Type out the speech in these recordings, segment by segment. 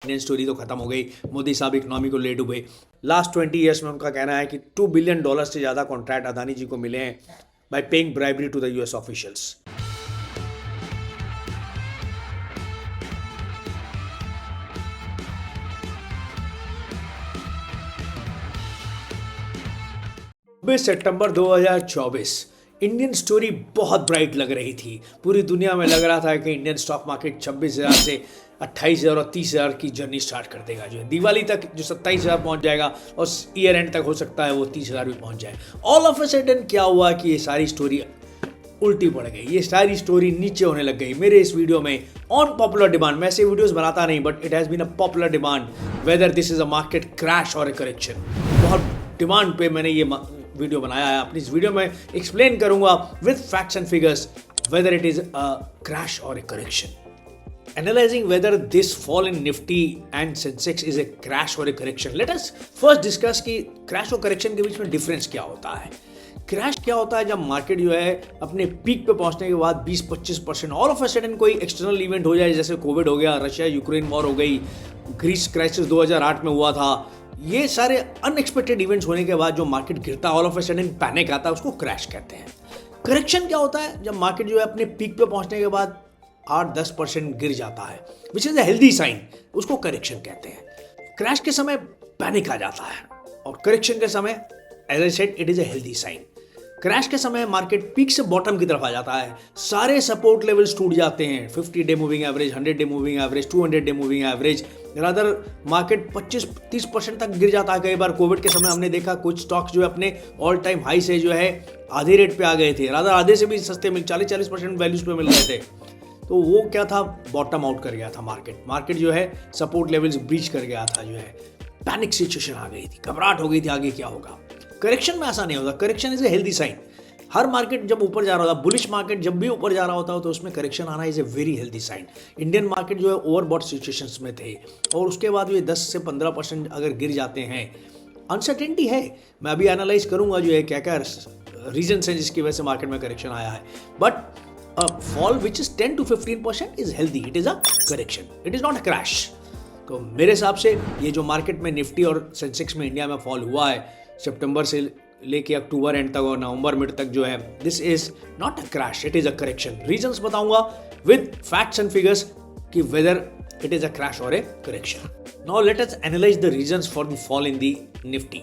Indian story तो खत्म हो गई, मोदी साहब इकोनॉमी को ले डूबे। लास्ट 20 ईयर्स में उनका कहना है कि $2 बिलियन से ज़्यादा कॉन्ट्रैक्ट अदानी जी को मिले हैं by paying bribery to the US officials. सितंबर 2024 इंडियन स्टोरी बहुत ब्राइट लग रही थी। पूरी दुनिया में लग रहा था कि इंडियन स्टॉक मार्केट 26,000 से 28,000 और 30,000 की जर्नी स्टार्ट कर देगा। जो है दिवाली तक जो 27,000 पहुंच जाएगा और ईयर एंड तक हो सकता है वो 30,000 भी पहुंच जाए। ऑल ऑफ अ सडन क्या हुआ कि ये सारी स्टोरी उल्टी पड़ गई, ये सारी स्टोरी नीचे होने लग गई। मेरे इस वीडियो में ऑन पॉपुलर डिमांड, मैं ऐसे वीडियोस बनाता नहीं but it has been a popular demand whether this is a market crash और ए करेक्शन। बहुत डिमांड पे मैंने ये वीडियो बनाया है। अपनी इस वीडियो में एक्सप्लेन करूंगा with facts and figures whether it is a crash और a correction, analyzing whether this fall in Nifty and Sensex is a crash or a correction. Let us first discuss कि crash और correction के बीच में difference क्या होता है। Crash क्या होता है जब मार्केट जो है अपने पीक पे पहुंचने के बाद 20-25% ऑल ऑफ अ सडन कोई एक्सटर्नल इवेंट हो जाए, जैसे कोविड हो गया, रशिया यूक्रेन वॉर हो गई, ग्रीस क्राइसिस 2008 में हुआ था। ये सारे अनएक्सपेक्टेड इवेंट्स होने के बाद जो मार्केट गिरता है, all of a sudden panic आता है, उसको क्रैश कहते हैं। करेक्शन क्या होता है जब मार्केट जो है अपने पीक पे पहुंचने के बाद 8-10% गिर जाता है, which is a healthy sign, उसको करेक्शन कहते हैं। क्रैश के समय पैनिक आ जाता है और करेक्शन के समय as I said it is a healthy sign. Crash के समय मार्केट पीक से बॉटम की तरफ आ जाता है, सारे सपोर्ट लेवल्स टूट जाते हैं, 50 day moving average, 100 day moving average, 200 day moving average. Rather market 25-30% तक गिर जाता है। कई बार कोविड के समय हमने देखा कुछ स्टॉक्स जो है अपने ऑल टाइम हाई से जो है आधे रेट पे आ गए थे, रादर आधे से भी सस्ते मिल 40-40% वैल्यूज पे मिल रहे थे। तो वो क्या था, बॉटम आउट कर गया था मार्केट जो है सपोर्ट लेवल्स ब्रीच कर गया था, जो है पैनिक सिचुएशन आ गई थी, घबराहट हो गई थी आगे क्या होगा। करेक्शन में ऐसा नहीं होता, correction is a healthy sign. हर मार्केट जब ऊपर जा रहा होता, बुलिश मार्केट जब भी ऊपर जा रहा होता तो उसमें करेक्शन आना is a very healthy sign. Indian market जो है ओवरबॉट सिचुएशंस में थे और उसके बाद ये 10 से 15% अगर गिर जाते हैं, अनसर्टेनिटी है। मैं अभी एनालाइज करूंगा जो है क्या क्या रीजन है जिसकी वजह से मार्केट में करेक्शन आया है, but a fall which is 10 to 15% is healthy, it is a correction, it is not a crash। तो मेरे हिसाब से ये जो मार्केट में निफ्टी और सेंसेक्स में इंडिया में फॉल हुआ है सितंबर से लेके अक्टूबर एंड तक और नवंबर मिड तक जो है, this is not a crash, it is a correction. Reasons बताऊंगा विद फैक्ट्स एंड फिगर्स कि whether it is a crash और a correction. Now let us analyse the reasons for the fall in the Nifty.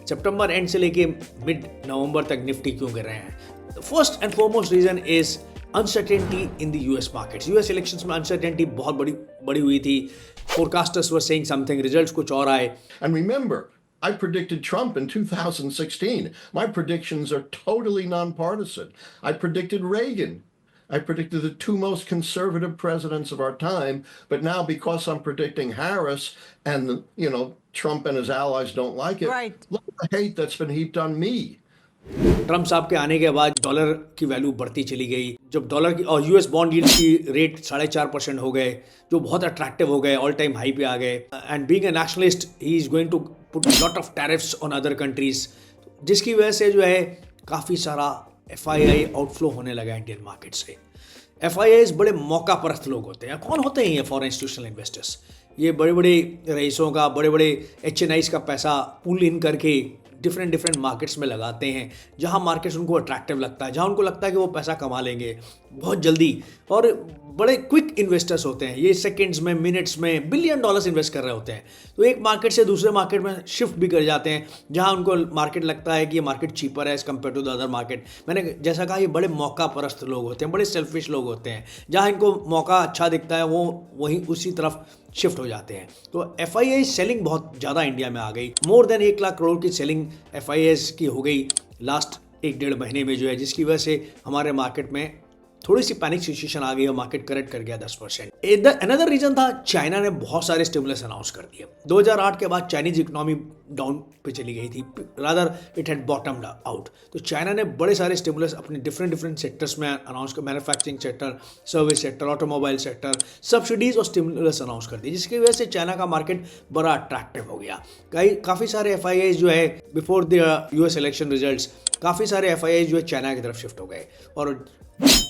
सितंबर end से लेके mid नवंबर तक Nifty क्यों गिर रहे हैं? First and foremost reason is uncertainty in the US markets. US elections में uncertainty बहुत बड़ी हुई थी। Forecasters were saying something, results कुछ और आए। And remember, I predicted Trump in 2016. My predictions are totally nonpartisan. I predicted Reagan. I predicted the two most conservative presidents of our time, but now because I'm predicting Harris and, Trump and his allies don't like it, right. Look at the hate that's been heaped on me. Trump साहब के आने के बाद dollar की value बढ़ती चली गई। जब डॉलर की और यूएस बॉन्ड यील्ड की रेट 4.5% हो गए, जो बहुत अट्रैक्टिव हो गए, ऑल टाइम हाई पे आ गए। And being a nationalist he is going to put lot of tariffs on other countries, जिसकी वजह से जो है काफ़ी सारा FII आउटफ्लो होने लगा इंडियन मार्केट से। FIIs बड़े मौका परस्त लोग होते हैं। कौन होते हैं ये फॉरेन इंस्टीट्यूशनल इन्वेस्टर्स? ये बड़े बड़े रईसों का, बड़े बड़े HNIs का पैसा पुल इन करके डिफरेंट मार्केट्स में लगाते हैं, जहां मार्केट्स उनको अट्रैक्टिव लगता है, जहां उनको लगता है कि वो पैसा कमा लेंगे बहुत जल्दी। और बड़े क्विक इन्वेस्टर्स होते हैं, ये सेकंड्स में, मिनट्स में $बिलियन इन्वेस्ट कर रहे होते हैं। तो एक मार्केट से दूसरे मार्केट में शिफ्ट भी कर जाते हैं, जहां उनको मार्केट लगता है कि ये मार्केट चीपर है as compare to the other market. मैंने जैसा कहा, ये बड़े मौका परस्त लोग होते हैं, बड़े सेल्फिश लोग होते हैं। जहाँ इनको मौका अच्छा दिखता है वो वहीं उसी तरफ शिफ्ट हो जाते हैं। तो FII सेलिंग बहुत ज़्यादा इंडिया में आ गई। मोर देन 1 लाख करोड़ की सेलिंग FIIs की हो गई लास्ट 1-1.5 महीने में जो है, जिसकी वजह से हमारे मार्केट में थोड़ी सी पैनिक सिचुएशन आ गई और मार्केट करेक्ट कर गया 10%। अनदर रीजन था, चाइना ने बहुत सारे स्टिमुलस अनाउंस कर दिए। 2008 के बाद चाइनीज इकोनॉमी डाउन पे चली गई थी, रादर इट हैड बॉटम्ड आउट। तो चाइना ने बड़े सारे स्टिमुलस अपने डिफरेंट सेक्टर्स में अनाउंस कर, manufacturing sector, service sector, automobile sector, subsidies और स्टिमुलस अनाउंस कर दी, जिसकी वजह से चाइना का मार्केट बड़ा अट्रैक्टिव हो गया। काफ़ी सारे FIIs जो है before the US election results, काफ़ी सारे FIIs जो है चाइना की तरफ शिफ्ट हो गए और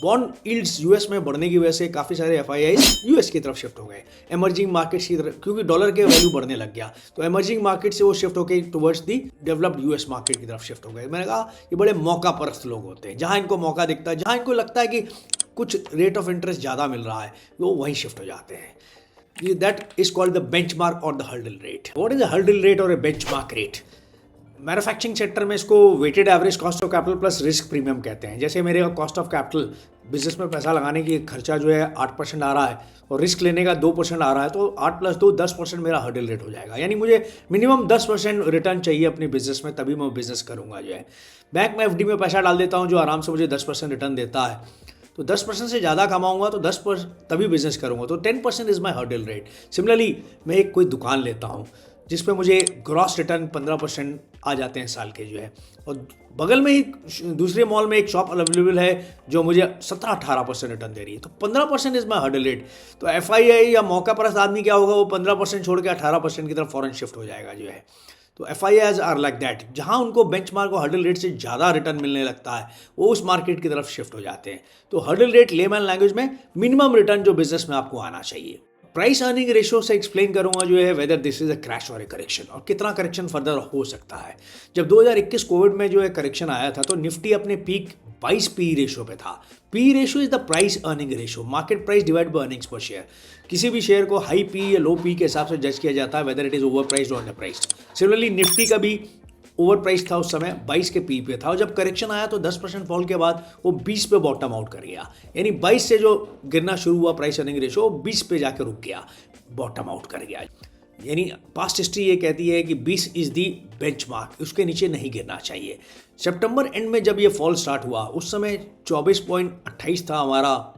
बॉन्ड यील्ड्स यूएस में बढ़ने की वजह से काफ़ी सारे एफआईआईज यूएस की तरफ शिफ्ट हो गए, एमर्जिंग मार्केट्स की तरफ, क्योंकि डॉलर के वैल्यू बढ़ने लग गया तो एमर्जिंग मार्केट से वो शिफ्ट होकर towards the developed US market की तरफ शिफ्ट हो गए। मैंने कहा ये बड़े मौका परस्त लोग होते हैं, जहाँ इनको मौका दिखता है, जहाँ इनको लगता है कि कुछ रेट ऑफ इंटरेस्ट ज़्यादा मिल रहा है, वो वहीं शिफ्ट हो जाते हैं। That is called the benchmark or the hurdle rate. What is a hurdle rate or a benchmark rate? Manufacturing sector में इसको weighted average cost of capital plus risk premium कहते हैं। जैसे मेरे कॉस्ट ऑफ कैपिटल, बिजनेस में पैसा लगाने की खर्चा जो है 8% आ रहा है और रिस्क लेने का 2% आ रहा है, तो 8 + 2 10% मेरा हर्डल रेट हो जाएगा। यानी मुझे मिनिमम 10% रिटर्न चाहिए अपने बिजनेस में, तभी मैं बिजनेस करूंगा। जो है बैंक में एफडी में पैसा डाल देता हूँ जो आराम से मुझे 10% रिटर्न देता है, तो 10% से ज़्यादा कमाऊंगा तो 10% तभी बिजनेस करूंगा, तो 10% is my hurdle rate. Similarly मैं एक कोई दुकान लेता हूँ जिस पे मुझे ग्रॉस रिटर्न 15% आ जाते हैं साल के जो है, और बगल में ही दूसरे मॉल में एक शॉप अवेलेबल है जो मुझे 17-18% रिटर्न दे रही है, तो 15% इज माई हर्डल रेट। तो एफआईआई या मौका परस्त आदमी क्या होगा, वो 15% छोड़ के 18% की तरफ फॉरेन शिफ्ट हो जाएगा जो है। तो एफआईआईज आर लाइक दैट, जहाँ उनको बेंचमार्क और हर्डल रेट से ज़्यादा रिटर्न मिलने लगता है वो उस मार्केट की तरफ शिफ्ट हो जाते हैं। तो हर्डल रेट लेमैन लैंग्वेज में मिनिमम रिटर्न जो बिजनेस में आपको आना चाहिए। प्राइस अर्निंग रेशियो से एक्सप्लेन करूंगा जो है weather this is a crash और ए करेक्शन, और कितना करेक्शन फर्दर हो सकता है। जब 2021 कोविड में जो है करेक्शन आया था तो निफ्टी अपने पीक 22 पी रेशियो पे था। P ratio is the price earning ratio, market price divide by earnings पर शेयर। किसी भी शेयर को हाई पी या लो पी के हिसाब से जज किया जाता है weather it is over priced और अंडर प्राइस्ड। सिमिलरली निफ्टी का भी ओवर प्राइस था, उस समय 22 के पी पे था, और जब करेक्शन आया तो 10% फॉल के बाद वो 20 पे बॉटम आउट कर गया। यानी 22 से जो गिरना शुरू हुआ प्राइस अर्निंग रेशियो 20 पे जाकर रुक गया, बॉटम आउट कर गया। यानी पास्ट हिस्ट्री ये कहती है कि 20 इज दी बेंचमार्क, उसके नीचे नहीं गिरना चाहिए। सितंबर एंड में जब ये फॉल स्टार्ट हुआ उस समय 24.28 था हमारा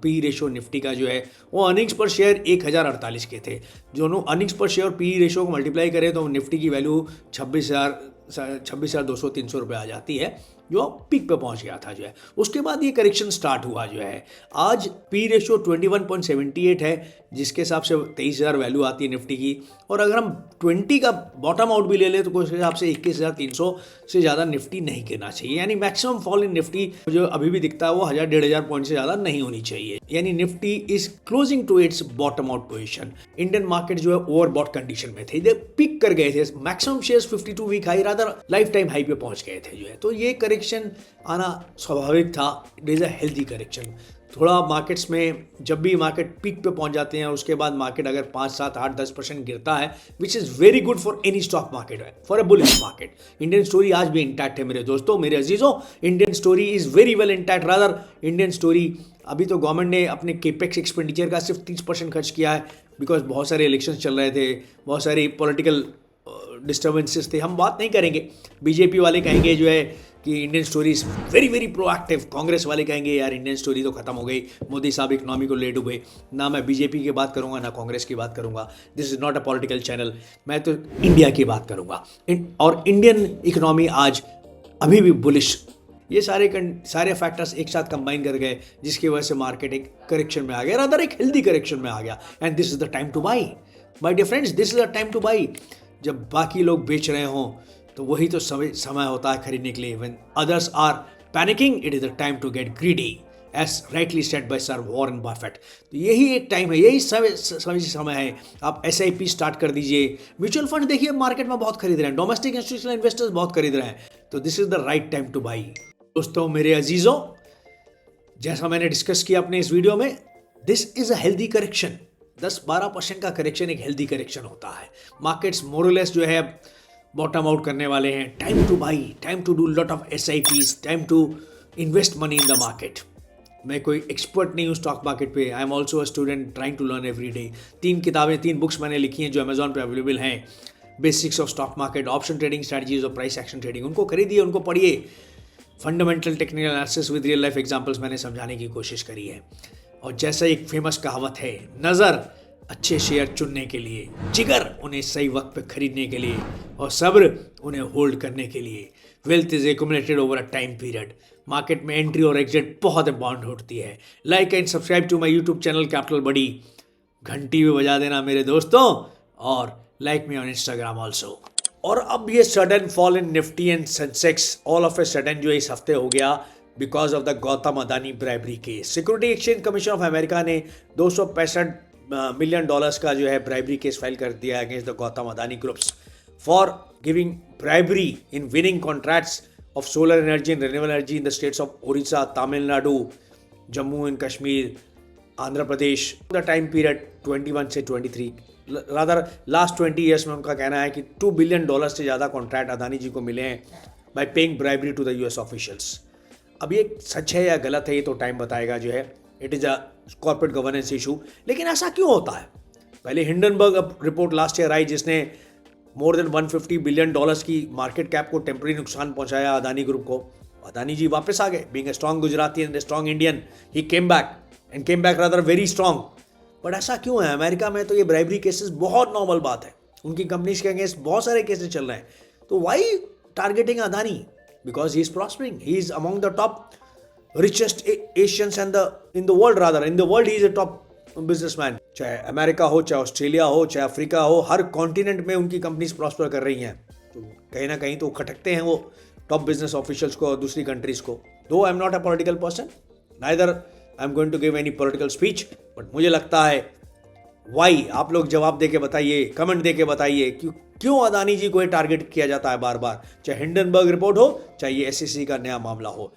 पी रेशियो निफ्टी का जो है, वो अर्निंग्स पर शेयर 1048 के थे। दोनों अर्निंग्स पर शेयर और पी रेशियो को मल्टीप्लाई करें तो निफ्टी की वैल्यू 26,200-300 रुपये आ जाती है, जो पीक पे पहुंच गया था जो है। उसके बाद ये करेक्शन स्टार्ट हुआ जो है। आज पी रेशियो 21.78 है, जिसके हिसाब से 23,000 वैल्यू आती है निफ्टी की, और अगर हम 20 का बॉटम आउट भी ले लें तो उस हिसाब से 21,300 से ज़्यादा निफ्टी नहीं गिरना चाहिए। यानी मैक्सिमम फॉल इन निफ्टी जो अभी भी दिखता है वो 1,000-1,500 पॉइंट से ज़्यादा नहीं होनी चाहिए। यानी Nifty is closing to its bottom out position. Indian market जो है ओवरबॉट कंडीशन में थे, पिक कर गए थे, maximum shares 52 week high rather lifetime high पे पहुंच गए थे जो है। तो ये करेक्शन आना स्वाभाविक था, it is a healthy correction. थोड़ा मार्केट्स में जब भी मार्केट पीक पे पहुंच जाते हैं उसके बाद मार्केट अगर 5, 7, 8, 10% गिरता है, which is very good for any stock market, for a bullish market. Indian story आज भी इंटैक्ट है मेरे दोस्तों, मेरे अजीजों। Indian story is very well intact. Rather Indian story, अभी तो गवर्नमेंट ने अपने केपेक्स एक्सपेंडिचर का सिर्फ 30% खर्च किया है, बिकॉज बहुत सारे इलेक्शंस चल रहे थे, बहुत सारी पॉलिटिकल डिस्टर्बेंसेस थे। हम बात नहीं करेंगे। बीजेपी वाले कहेंगे जो है कि Indian story is very very proactive, Congress वाले कहेंगे यार इंडियन स्टोरी तो खत्म हो गई, मोदी साहब इकोनॉमी को ले डूबे। ना मैं बीजेपी की बात करूंगा ना कांग्रेस की बात करूंगा, this is not a political channel, मैं तो इंडिया की बात करूंगा। और इंडियन इकोनॉमी आज अभी भी बुलिश। ये सारे फैक्टर्स एक साथ कंबाइन कर गए जिसकी वजह से मार्केट एक करेक्शन में आ गया, रादर एक हेल्दी करेक्शन में आ गया। And this is the time to buy my dear friends, this is the time to buy. जब बाकी लोग बेच रहे हों तो वही तो समय होता है खरीदने के लिए। When others are panicking it is the time to get greedy, as rightly said by sir Warren Buffett. तो यही एक टाइम है, यही समय है। आप SIP स्टार्ट कर दीजिए। म्यूचुअल फंड देखिए मार्केट में बहुत खरीद रहे हैं, डोमेस्टिक इंस्टीट्यूशनल इन्वेस्टर्स बहुत खरीद रहे हैं, तो this is the right time to by. दोस्तों मेरे अजीजों, जैसा मैंने डिस्कस किया अपने इस वीडियो में, this is a healthy correction. 10-12% का करेक्शन एक हेल्दी करेक्शन होता है। मार्केट्स मोरलेस जो है बॉटम आउट करने वाले हैं। Time to buy, time to do lot of SIPs, time to invest money in the market. मैं कोई एक्सपर्ट नहीं हूँ स्टॉक मार्केट पे, I am also a student trying to learn every day. 3 books मैंने लिखी हैं जो अमेजॉन पे अवेलेबल हैं, basics of stock market, option trading strategies और प्राइस एक्शन ट्रेडिंग। उनको खरीदिए, उनको पढ़िए। Fundamental technical analysis with real life examples मैंने समझाने की कोशिश करी है। और जैसा एक फेमस कहावत है, नज़र अच्छे शेयर चुनने के लिए, जिगर उन्हें सही वक्त पे खरीदने के लिए, और सब्र उन्हें होल्ड करने के लिए। Wealth is accumulated over a time period. Market में एंट्री और एग्जिट बहुत इंपॉर्टेंट होती है। Like and subscribe to my YouTube channel Capital Buddy. घंटी भी बजा देना मेरे दोस्तों, और like me on Instagram also. और अब ये sudden fall in Nifty and Sensex all of a sudden जो इस हफ्ते हो गया, because of the Gautam Adani bribery case. Security exchange commission of America ने $265 मिलियन का जो है ब्राइबरी केस फाइल कर दिया against the Gautam Adani groups for giving bribery in winning contracts of solar energy and renewable energy in the states of Odisha, Tamil Nadu, Jammu and Kashmir, Andhra Pradesh. The time period 21 से 23 rather last 20 years में उनका कहना है कि $2 बिलियन से ज़्यादा कॉन्ट्रैक्ट अदानी जी को मिले हैं by paying bribery to the US officials. अब ये सच है या गलत है ये तो टाइम बताएगा जो है, it is a corporate governance issue. लेकिन ऐसा क्यों होता है? पहले Hindenburg report last year I जिसने मोर देन $150 बिलियन की मार्केट कैप को टेम्पररी नुकसान पहुंचाया अदानी ग्रुप को। अदानी जी वापस आ गए, being a strong Gujarati and strong Indian, he came back rather very strong. But ऐसा क्यों है? अमेरिका में तो ये ब्राइबरी केसेस बहुत नॉर्मल बात है, उनकी कंपनीज के अगेंस्ट बहुत सारे केसेस चल रहे हैं। तो why targeting Adani? Because he is prospering, he is among the top richest Asians and in the world he is a top businessman। चाहे अमेरिका हो, चाहे ऑस्ट्रेलिया हो, चाहे अफ्रीका हो, हर कॉन्टिनेंट में उनकी कंपनीज प्रॉस्पर कर रही हैं। तो कहीं ना कहीं तो खटकते हैं वो टॉप बिजनेस ऑफिशियल्स को और दूसरी कंट्रीज को। Though I am not a political person, neither I am going to give any political speech, but मुझे लगता है वाई, आप लोग जवाब दे के बताइए, कमेंट दे के बताइए क्यों अदानी जी को ये टारगेट किया जाता है बार बार, चाहे हिंडनबर्ग रिपोर्ट हो, चाहे ये SEC का नया मामला हो।